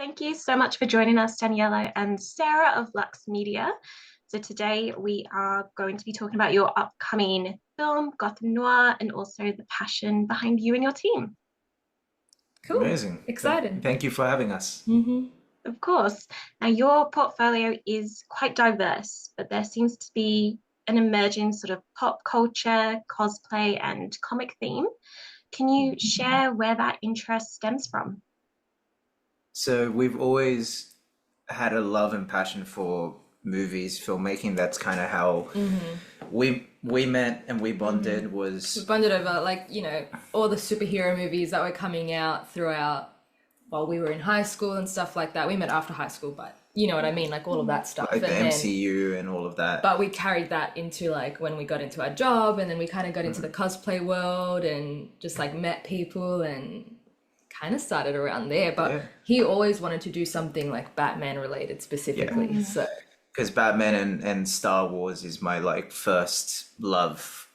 Thank you so much for joining us, Daniela and Sarah of Luxxe Media. So today we are going to be talking about your upcoming film, Gotham Noir, and also the passion behind you and your team. Cool. Amazing. Excited. Thank you for having us. Of course. Now, your portfolio is quite diverse, but there seems to be an emerging sort of pop culture, cosplay, and comic theme. Can you share where that interest stems from? So we've always had a love and passion for movies, filmmaking. That's kind of how we met and we bonded We was bonded over all the superhero movies that were coming out throughout while we were in high school and stuff like that. We met after high school, but you know what I mean, like all of that stuff. like the And then MCU and all of that. but we carried that into like when we got into our job, and then we kind of got into the cosplay world and just like met people and kind of started around there. But Yeah. he always wanted to do something like Batman related specifically. So Because Batman and Star Wars is my like first love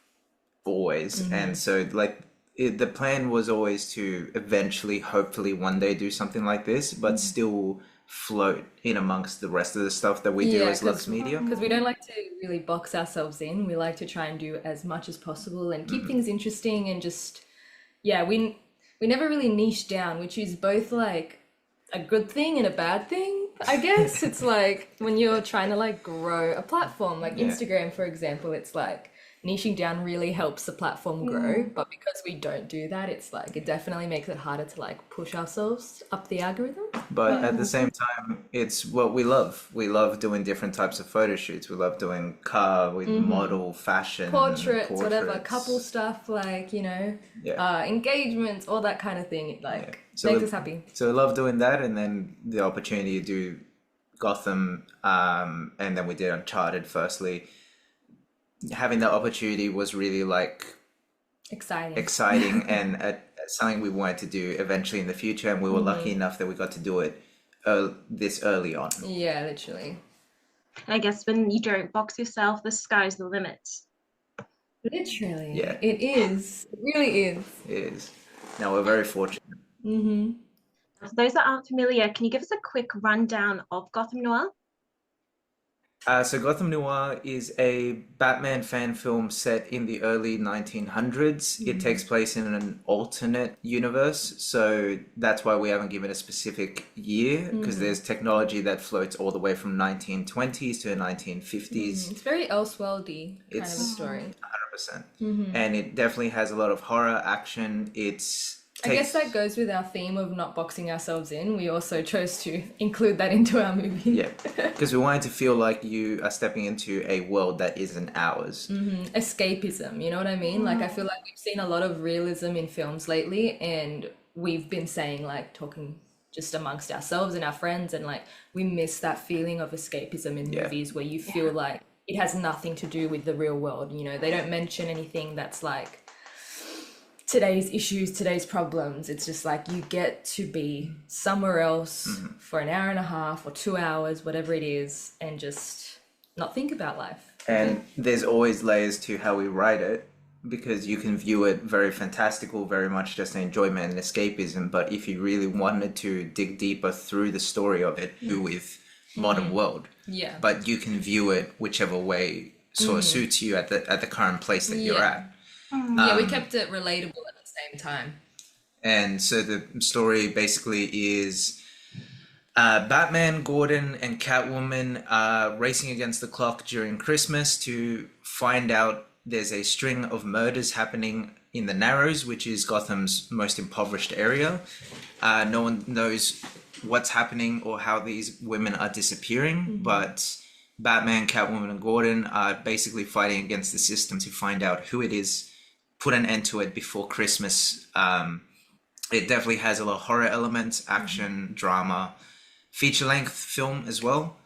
always. And so the plan was always to eventually, hopefully one day do something like this, but still float in amongst the rest of the stuff that we do yeah, as Lux Media. because we don't like to really box ourselves in. We like to try and do as much as possible and keep things interesting and just yeah, we never really niche down, which is both like a good thing and a bad thing, I guess. It's like when you're trying to like grow a platform, like Yeah. Instagram, for example, it's like niching down really helps the platform grow. But because we don't do that, it's like it definitely makes it harder to like push ourselves up the algorithm. But at the same time, it's what we love. We love doing different types of photo shoots. We love doing car, we model, fashion, Portraits, whatever, portraits. couple stuff, like, Yeah. engagements, all that kind of thing. It Yeah. like So makes we, us happy. so we love doing that, and then the opportunity to do Gotham, and then we did Uncharted firstly. Having that opportunity was really like Exciting. exciting and something we wanted to do eventually in the future, and we were lucky enough that we got to do it this early on. Yeah, literally. And I guess when you don't box yourself, the sky's the limit. Literally. Yeah, It is. It really is. it is. Now we're very fortunate. For those that aren't familiar, can you give us a quick rundown of Gotham Noir? So Gotham Noir is a Batman fan film set in the early 1900s. It takes place in an alternate universe, so that's why we haven't given a specific year, because there's technology that floats all the way from 1920s to 1950s. It's very Elseworldy kind of a It's story. 100%. And it definitely has a lot of horror, action. I guess that goes with our theme of not boxing ourselves in. We also chose to include that into our movie. Yeah, because we wanted to feel like you are stepping into a world that isn't ours. Escapism, you know what I mean? Like I feel like we've seen a lot of realism in films lately, and we've been saying like talking just amongst ourselves and our friends, and like we miss that feeling of escapism in Yeah. movies where you feel like it has nothing to do with the real world. They don't mention anything that's like today's issues, today's problems. It's just like you get to be somewhere else for an hour and a half or 2 hours, whatever it is, and just not think about life. And there's always layers to how we write it, because you can view it very fantastical, very much just an enjoyment and escapism. But if you really wanted to dig deeper through the story of it, do with modern world. Yeah. But you can view it whichever way sort of suits you at the current place that you're Yeah. at. Yeah, we kept it relatable at the same time. And so the story basically is Batman, Gordon, and Catwoman are racing against the clock during Christmas to find out there's a string of murders happening in the Narrows, which is Gotham's most impoverished area. No one knows what's happening or how these women are disappearing, but Batman, Catwoman, and Gordon are basically fighting against the system to find out who it is, put an end to it before Christmas. It definitely has a lot of horror elements, action, drama, feature-length film as well.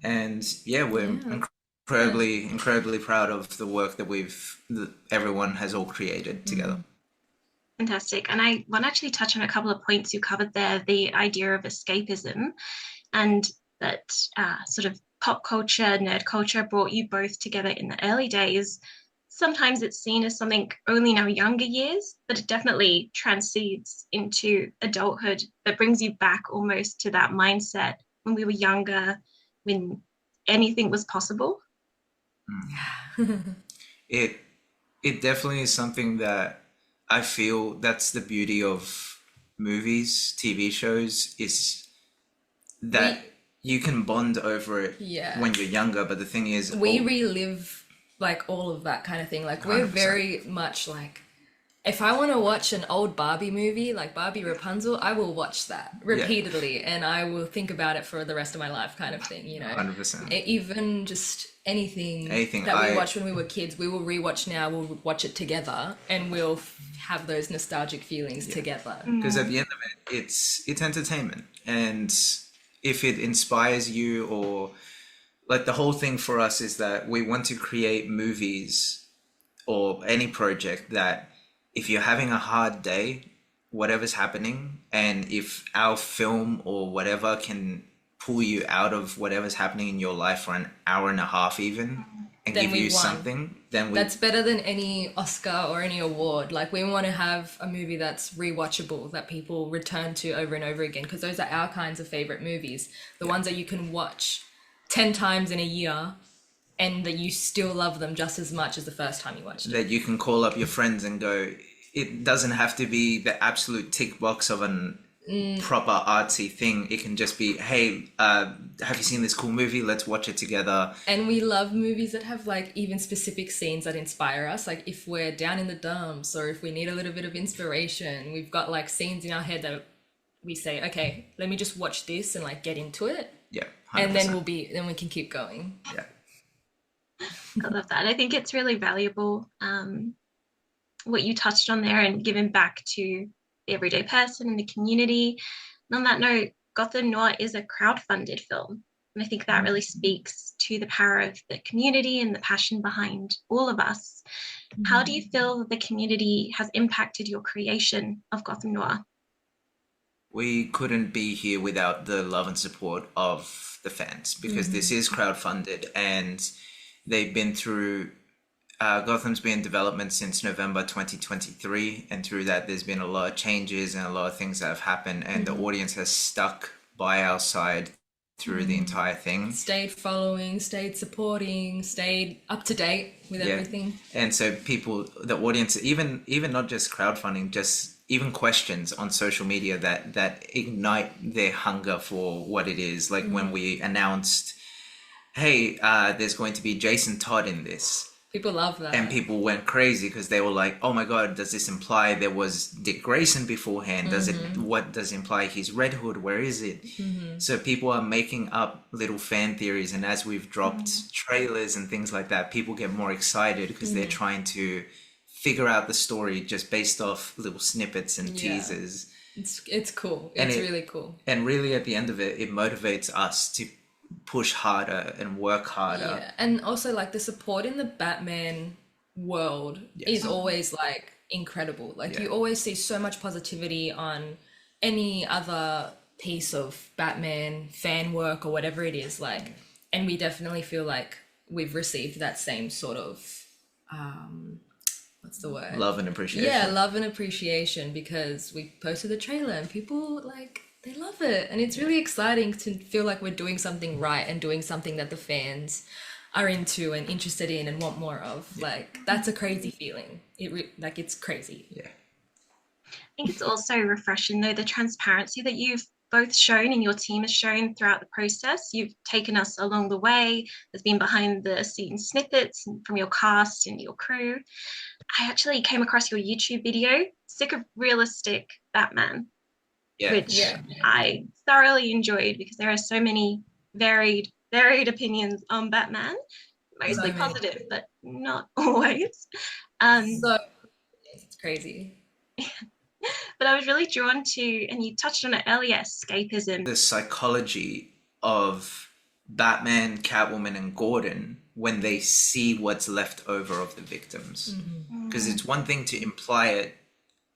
And yeah, we're incredibly proud of the work that everyone has all created together. Fantastic. And I want to actually touch on a couple of points you covered there, the idea of escapism and that sort of pop culture, nerd culture brought you both together in the early days. sometimes it's seen as something only in our younger years, but it definitely transcends into adulthood that brings you back almost to that mindset when we were younger, when anything was possible. It it definitely is something that I feel that's the beauty of movies, TV shows, is we that you can bond over it yeah when you're younger. But the thing is, we oh, relive like all of that kind of thing. Like we're 100%. very much like, if I want to watch an old Barbie movie, like Barbie Rapunzel, I will watch that Yeah, repeatedly and I will think about it for the rest of my life, kind of thing, you know? 100%. Even just anything Anything that we I watched when we were kids, we will rewatch now, we'll watch it together and we'll have those nostalgic feelings together. Because at the end of it, it's entertainment, and if it inspires you, or like the whole thing for us is that we want to create movies or any project that if you're having a hard day, whatever's happening, and if our film or whatever can pull you out of whatever's happening in your life for an hour and a half even, and Then give you we've won. something, then we That's better than any Oscar or any award. Like we want to have a movie that's rewatchable, that people return to over and over again, because those are our kinds of favorite movies. The ones that you can watch 10 times in a year and that you still love them just as much as the first time you watched it. that you can call up your friends and go, it doesn't have to be the absolute tick box of an proper artsy thing. It can just be, hey, have you seen this cool movie? Let's watch it together. And we love movies that have like even specific scenes that inspire us. Like if we're down in the dumps or if we need a little bit of inspiration, we've got like scenes in our head that we say, okay, let me just watch this and like get into it. Yeah, And then 100%. then we can keep going. Yeah. I love that. I think it's really valuable, what you touched on there and giving back to the everyday person and the community. And on that note, Gotham Noir is a crowd-funded film. And I think that really speaks to the power of the community and the passion behind all of us. How do you feel the community has impacted your creation of Gotham Noir? We couldn't be here without the love and support of the fans, because this is crowdfunded, and they've been through Gotham's been in development since November 2023, and through that there's been a lot of changes and a lot of things that have happened, and the audience has stuck by our side through the entire thing. Stayed following, stayed supporting, stayed up to date with everything. And so people, the audience, even not just crowdfunding, just even questions on social media that ignite their hunger for what it is. Like when we announced, hey, there's going to be Jason Todd in this. People love that. And people went crazy because they were like, oh my God, does this imply there was Dick Grayson beforehand? What does it imply he's Red Hood? Where is it? So people are making up little fan theories. And as we've dropped trailers and things like that, people get more excited because they're trying to figure out the story just based off little snippets and teasers. It's cool. It's really cool. And really at the end of it, it motivates us to push harder and work harder. Yeah, and also like the support in the Batman world is always like incredible. Like you always see so much positivity on any other piece of Batman fan work or whatever it is, like, and we definitely feel like we've received that same sort of what's the word? Love and appreciation. Yeah, love and appreciation, because we posted the trailer and people like, they love it, and it's really exciting to feel like we're doing something right and doing something that the fans are into and interested in and want more of. Like that's a crazy feeling. It's crazy. Yeah. I think it's also refreshing though, the transparency that you've both shown and your team has shown throughout the process. You've taken us along the way. There's been behind the scenes snippets from your cast and your crew. I actually came across your YouTube video, Sick of Realistic Batman, which I thoroughly enjoyed because there are so many varied opinions on Batman, mostly positive, but not always. So it's crazy. But I was really drawn to, and you touched on it earlier, escapism. The psychology of Batman, Catwoman, and Gordon when they see what's left over of the victims. Because it's one thing to imply it,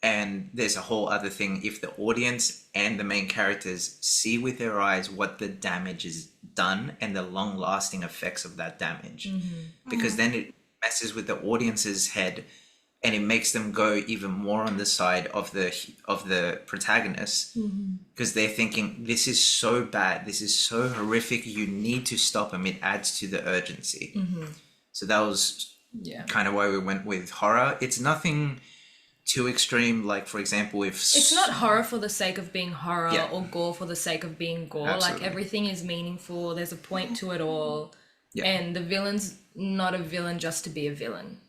and there's a whole other thing if the audience and the main characters see with their eyes what the damage is done and the long-lasting effects of that damage. Because then it messes with the audience's head, and it makes them go even more on the side of the protagonist, because they're thinking, this is so bad, this is so horrific, you need to stop him. It adds to the urgency. So that was kind of why we went with horror. It's nothing too extreme, like, for example, if it's not horror for the sake of being horror, Yeah. or gore for the sake of being gore. Absolutely. Like, everything is meaningful, there's a point to it all. Yeah. And the villain's not a villain just to be a villain.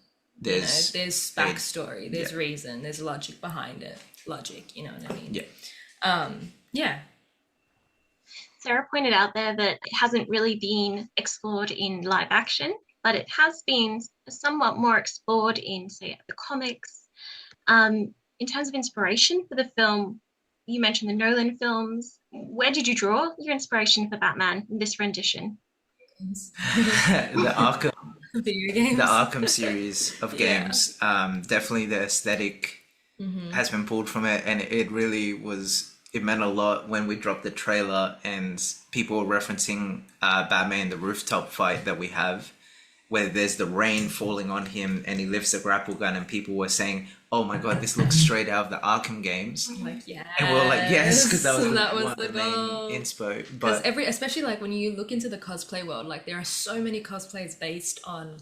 There's backstory, there's reason, there's logic behind it. Logic, you know what I mean? Yeah. Sarah pointed out there that it hasn't really been explored in live action, but it has been somewhat more explored in, say, the comics. In terms of inspiration for the film, you mentioned the Nolan films. Where did you draw your inspiration for Batman in this rendition? the Arkham Video games. the Arkham series of games. Definitely the aesthetic has been pulled from it, and it really was. It meant a lot when we dropped the trailer and people were referencing Batman, the rooftop fight that we have, where there's the rain falling on him and he lifts a grapple gun, and people were saying, "Oh my god, this looks straight out of the Arkham games." Like, yes. And we were like, yes, because that was one of the the goal. main inspo. Because But especially like when you look into the cosplay world, like there are so many cosplays based on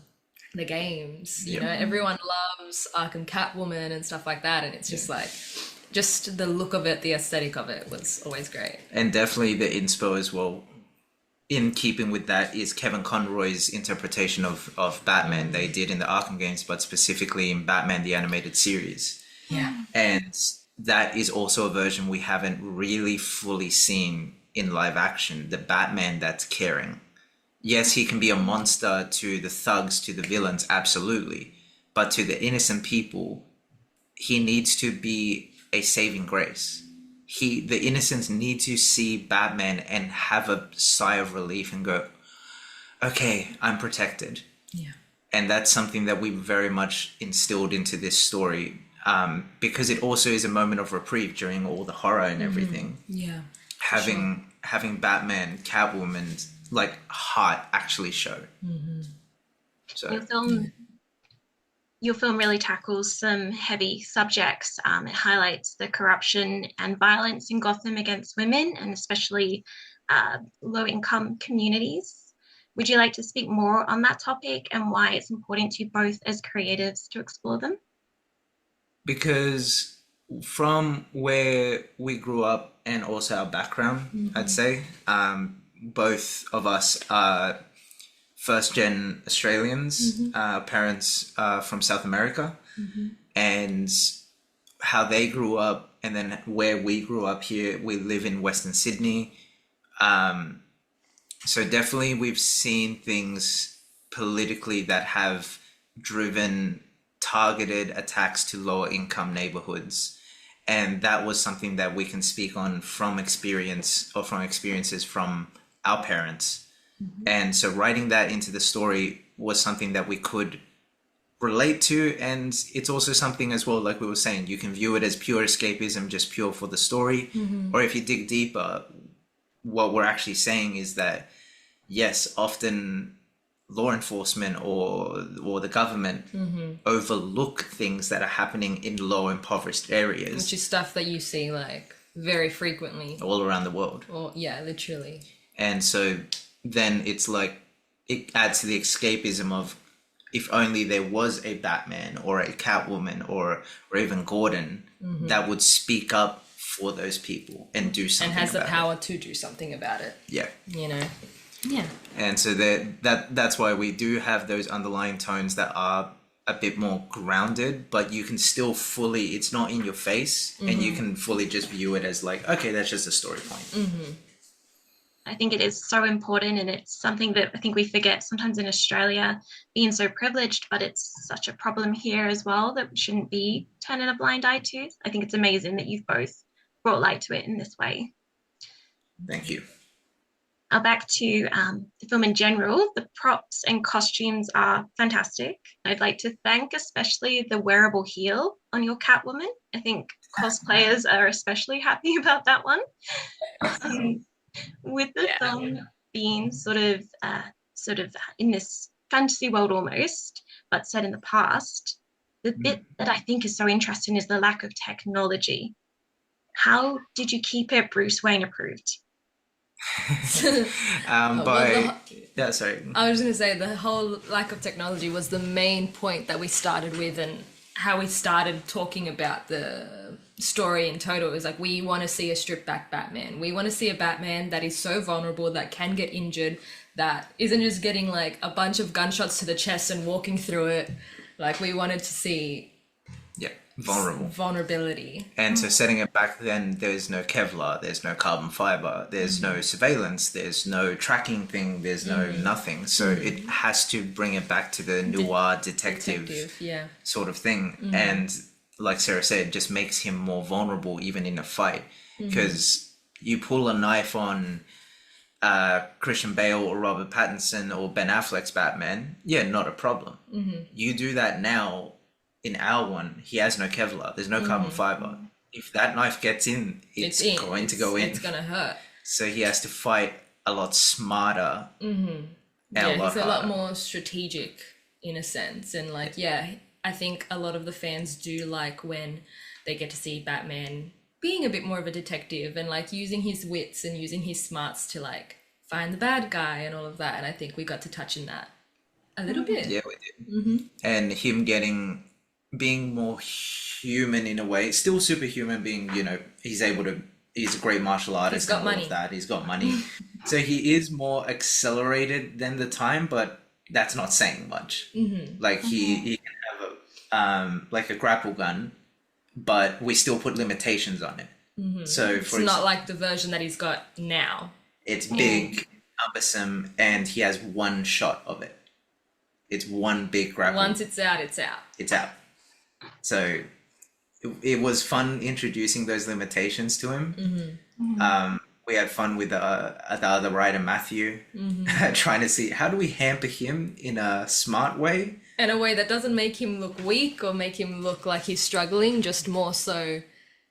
the games. You know, everyone loves Arkham Catwoman and stuff like that, and it's just like, just the look of it, the aesthetic of it was always great. and definitely the inspo as well. In keeping with that is Kevin Conroy's interpretation of Batman they did in the Arkham games, but specifically in Batman the Animated Series. Yeah. And that is also a version we haven't really fully seen in live action. The Batman that's caring. Yes, he can be a monster to the thugs, to the villains, absolutely. But to the innocent people, he needs to be a saving grace. The innocents need to see Batman and have a sigh of relief and go, okay, I'm protected. Yeah. And that's something that we very much instilled into this story, because it also is a moment of reprieve during all the horror and everything. Yeah. Having Batman, Catwoman, like, heart actually show. So Your film really tackles some heavy subjects. It highlights the corruption and violence in Gotham against women, and especially low-income communities. Would you like to speak more on that topic and why it's important to both as creatives to explore them? because from where we grew up and also our background, I'd say, both of us are first gen Australians, parents from South America, and how they grew up, and then where we grew up here, we live in Western Sydney. So definitely we've seen things politically that have driven targeted attacks to lower income neighborhoods. And that was something that we can speak on from experience, or from experiences from our parents. And so writing that into the story was something that we could relate to. And it's also something as well, like we were saying, you can view it as pure escapism, just pure for the story. Or if you dig deeper, what we're actually saying is that, yes, often law enforcement or the government overlook things that are happening in low impoverished areas, Which is stuff that you see like very frequently. all around the world. Or yeah, literally. And so then it's like, it adds to the escapism of, if only there was a Batman or a Catwoman or even Gordon that would speak up for those people and do something And has the about power to do something about it. Yeah. You know? Yeah. And so that's why we do have those underlying tones that are a bit more grounded, but you can still fully, it's not in your face, and you can fully just view it as like, okay, that's just a story point. I think it is so important, and it's something that I think we forget sometimes in Australia, being so privileged, but it's such a problem here as well that we shouldn't be turning a blind eye to. I think it's amazing that you've both brought light to it in this way. Thank you. Back to the film in general, the props and costumes are fantastic. I'd like to thank especially the wearable heel on your Catwoman. I think cosplayers are especially happy about that one. With the film being sort of in this fantasy world almost, but set in the past. The bit that I think is so interesting is the lack of technology. How did you keep it Bruce Wayne approved? By yeah, sorry. I was going to say the whole lack of technology was the main point that we started with, and how we started talking about the story in total. It was like, we want to see a stripped back Batman. We want to see a Batman that is so vulnerable, that can get injured, that isn't just getting like a bunch of gunshots to the chest and walking through it. Like, we wanted to see vulnerability. And so setting it back then, there's no Kevlar, there's no carbon fiber, there's no surveillance, there's no tracking thing, there's no nothing. So it has to bring it back to the noir detective sort of thing. And like Sarah said, it just makes him more vulnerable even in a fight. Because you pull a knife on Christian Bale or Robert Pattinson or Ben Affleck's Batman, not a problem. You do that now, in our one, he has no Kevlar. There's no carbon fiber. If that knife gets in, it's going to go in. It's going to hurt. So he has to fight a lot smarter. And a lot he's a lot harder. more strategic in a sense. And like, I think a lot of the fans do like when they get to see Batman being a bit more of a detective and like using his wits and using his smarts to like find the bad guy and all of that. And I think we got to touch in that a little bit. Yeah, we did. And him being more human in a way, still superhuman, being, he's a great martial artist. He's got and all of money. That. He's got money. So he is more accelerated than the time, but that's not saying much. Like he can have like a grapple gun, but we still put limitations on it. So It's not like the version that he's got now. it's big, cumbersome, and he has one shot of it. It's one big grapple. Once it's out, it's out. It's out. So it was fun introducing those limitations to him. We had fun with the other writer, Matthew, trying to see how do we hamper him in a smart way. In a way that doesn't make him look weak or make him look like he's struggling, just more so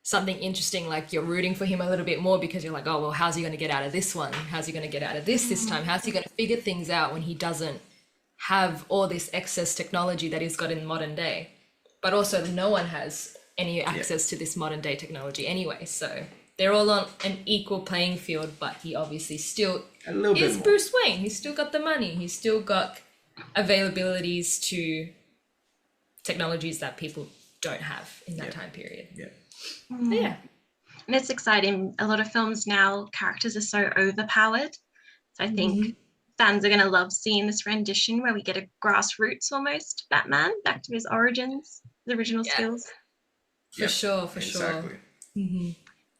something interesting, like you're rooting for him a little bit more because you're like, oh, well, how's he going to get out of this one? How's he going to get out of this time? How's he going to figure things out when he doesn't have all this excess technology that he's got in modern day? But also no one has any access to this modern day technology anyway. So they're all on an equal playing field, but he obviously still is Bruce Wayne. He's still got the money. He's still got availabilities to technologies that people don't have in that time period. Yeah. And it's exciting. A lot of films now, characters are so overpowered. So I think fans are going to love seeing this rendition where we get a grassroots almost Batman back to his origins, his original skills. For sure.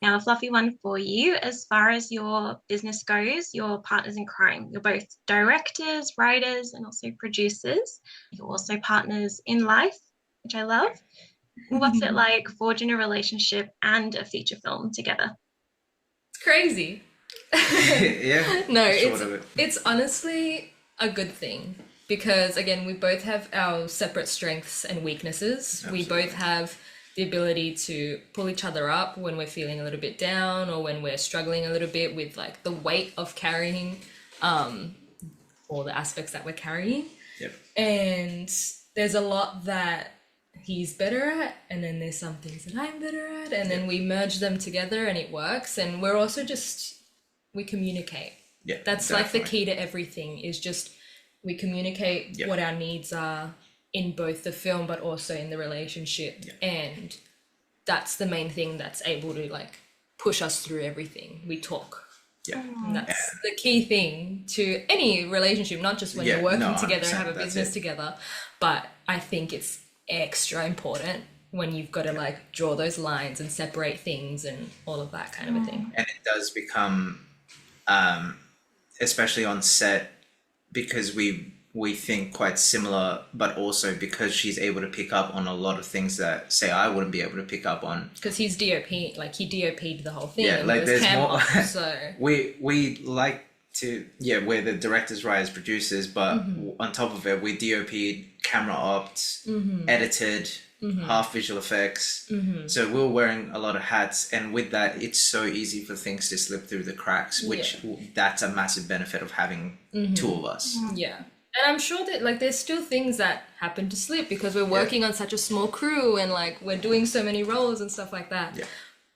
Now, a fluffy one for you. As far as your business goes, you're partners in crime. You're both directors, writers, and also producers. You're also partners in life, which I love. What's it like forging a relationship and a feature film together? It's crazy. No, it's honestly a good thing because, again, we both have our separate strengths and weaknesses. We both have the ability to pull each other up when we're feeling a little bit down or when we're struggling a little bit with like the weight of carrying all the aspects that we're carrying. And there's a lot that he's better at, and then there's some things that I'm better at, and then we merge them together and it works. And we're also we communicate. That's definitely like the key to everything, is just we communicate what our needs are in both the film but also in the relationship. And that's the main thing that's able to like push us through everything. We talk. And that's the key thing to any relationship, not just when you're working together and have a business together, but I think it's extra important when you've got to like draw those lines and separate things and all of that kind of a thing. And it does become especially on set, because we think quite similar, but also because she's able to pick up on a lot of things that say I wouldn't be able to pick up on, because he's DOP, like he DOP'd the whole thing. Like there's more so we like to we're the directors, writers, producers, but on top of it we DOP'd, camera opt, edited, half visual effects. So we're wearing a lot of hats, and with that it's so easy for things to slip through the cracks, which that's a massive benefit of having two of us. And I'm sure that like there's still things that happen to slip because we're working on such a small crew and like we're doing so many roles and stuff like that. Yeah.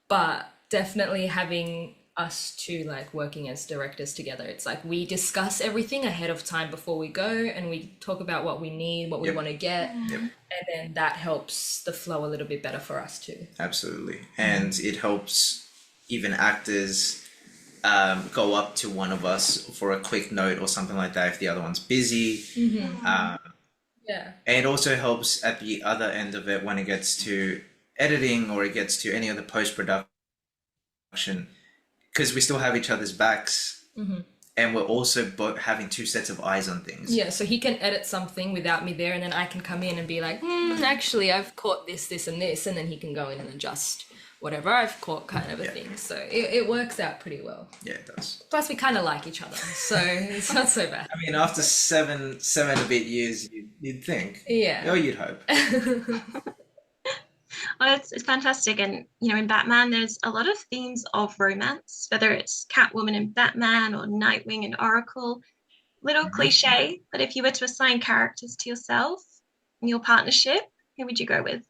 But definitely having us two like working as directors together, it's like we discuss everything ahead of time before we go and we talk about what we need, what we want to get, Yep. and then that helps the flow a little bit better for us too. Absolutely. And it helps even actors go up to one of us for a quick note or something like that if the other one's busy. Yeah. And it also helps at the other end of it when it gets to editing or it gets to any other post-production, because we still have each other's backs, and we're also both having two sets of eyes on things. Yeah, so he can edit something without me there, and then I can come in and be like, actually, I've caught this, this, and this, and then he can go in and adjust whatever I've caught, kind of a thing. So it works out pretty well. Yeah, it does. Plus, we kind of like each other, so it's not so bad. I mean, after seven a bit years, you'd think. Yeah. Or you'd hope. Well, it's fantastic. And, you know, in Batman, there's a lot of themes of romance, whether it's Catwoman and Batman or Nightwing and Oracle. Little cliche, but if you were to assign characters to yourself in your partnership, who would you go with?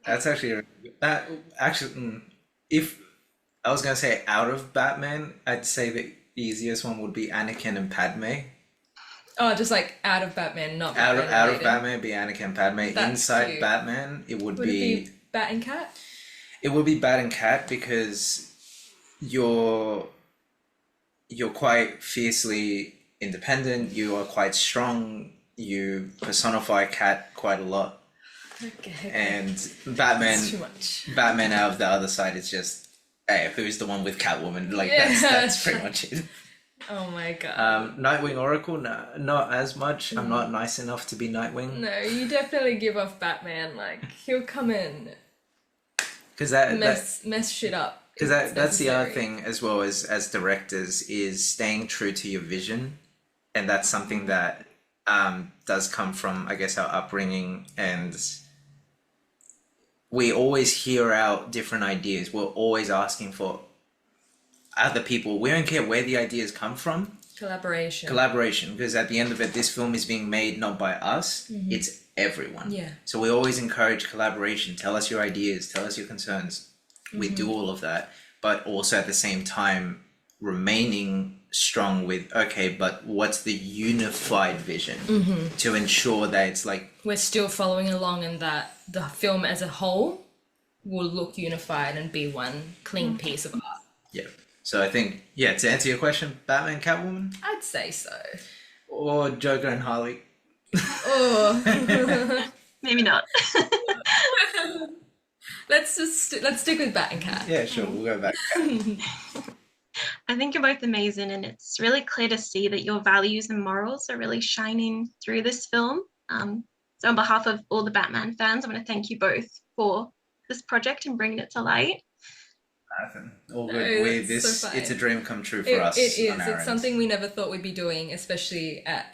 That's actually if I was gonna say out of Batman, I'd say the easiest one would be Anakin and Padme. Oh, just like out of Batman, not Out Batman of related. Batman, it'd be Anakin and Padme. That's Inside cute. Batman, it would Would be, it be Bat and Cat? it would be Bat and Cat, because you're quite fiercely independent. You are quite strong. You personify Cat quite a lot. Okay. And That's too much. Batman out of the other side is just, hey, who's the one with Catwoman? Like Yeah. that's pretty much it. Oh my god. Nightwing Oracle, no, not as much. I'm not nice enough to be Nightwing. No, you definitely give off Batman. Like he'll come in, Because mess shit up. because if it's that's the other necessary. thing as well, as directors, is staying true to your vision, and that's something that does come from, I guess, our upbringing, and we always hear out different ideas. We're always asking for other people. We don't care where the ideas come from. Collaboration, because at the end of it, this film is being made not by us, it's everyone. Yeah. So we always encourage collaboration. Tell us your ideas, tell us your concerns. We do all of that, but also at the same time remaining strong with, okay, but what's the unified vision to ensure that it's like, We're still following along, and that the film as a whole will look unified and be one clean piece of art. yeah. So I think, yeah, to answer your question, Batman, Catwoman, I'd say so. or Joker and Harley. Oh, Maybe not. let's stick with Bat and Cat. Yeah, sure, we'll go back. I think you're both amazing, and it's really clear to see that your values and morals are really shining through this film. So on behalf of all the Batman fans, I want to thank you both for this project and bringing it to light. Nothing. All No, good. that's so fine. It's a dream come true for us. It is. on our It's end. something we never thought we'd be doing, especially at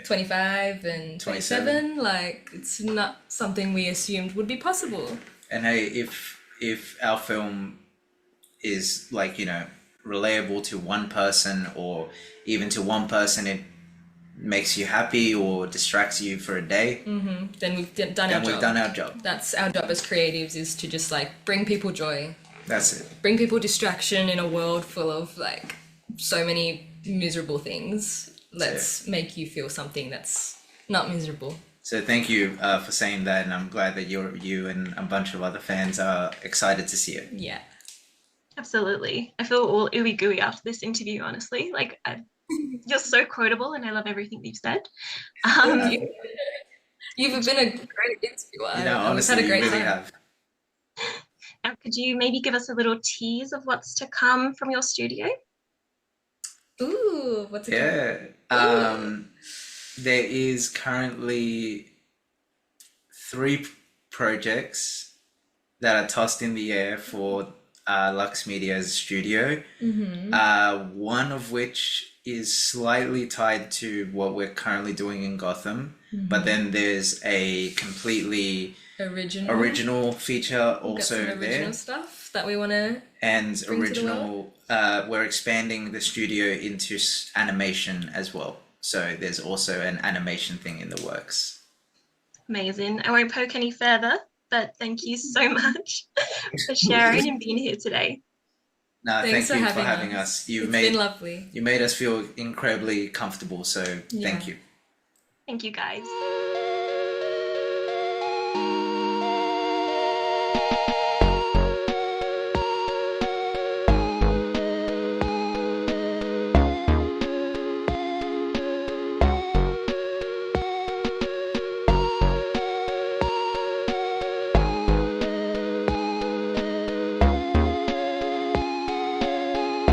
25 and 27. Like, it's not something we assumed would be possible. And hey, if our film is like, relatable to one person, or even to one person, it makes you happy or distracts you for a day, Then we've done then our we've job. done our job. That's our job as creatives, is to just like bring people joy, That's it. bring people distraction in a world full of like so many miserable things. Let's make you feel something that's not miserable. So thank you for saying that, and I'm glad that you and a bunch of other fans are excited to see it. Yeah. Absolutely. I feel all ooey gooey after this interview, honestly. Like, you're so quotable, and I love everything you've said. You've been a great interviewer. We've Honestly, had a you great really time. have. Now, could you maybe give us a little tease of what's to come from your studio? Ooh, what's it Yeah. There is currently 3 projects that are tossed in the air for Luxxe Media's studio. One of which is slightly tied to what we're currently doing in Gotham, but then there's a completely original feature We've got some also original there. stuff that we want to. And bring to the we're expanding the studio into animation as well. So there's also an animation thing in the works. Amazing. I won't poke any further, but thank you so much for sharing and being here today. No, Thanks thank for you for having having us. us. You've It's been made lovely. you made us feel incredibly comfortable, so Yeah. thank you. Thank you, guys.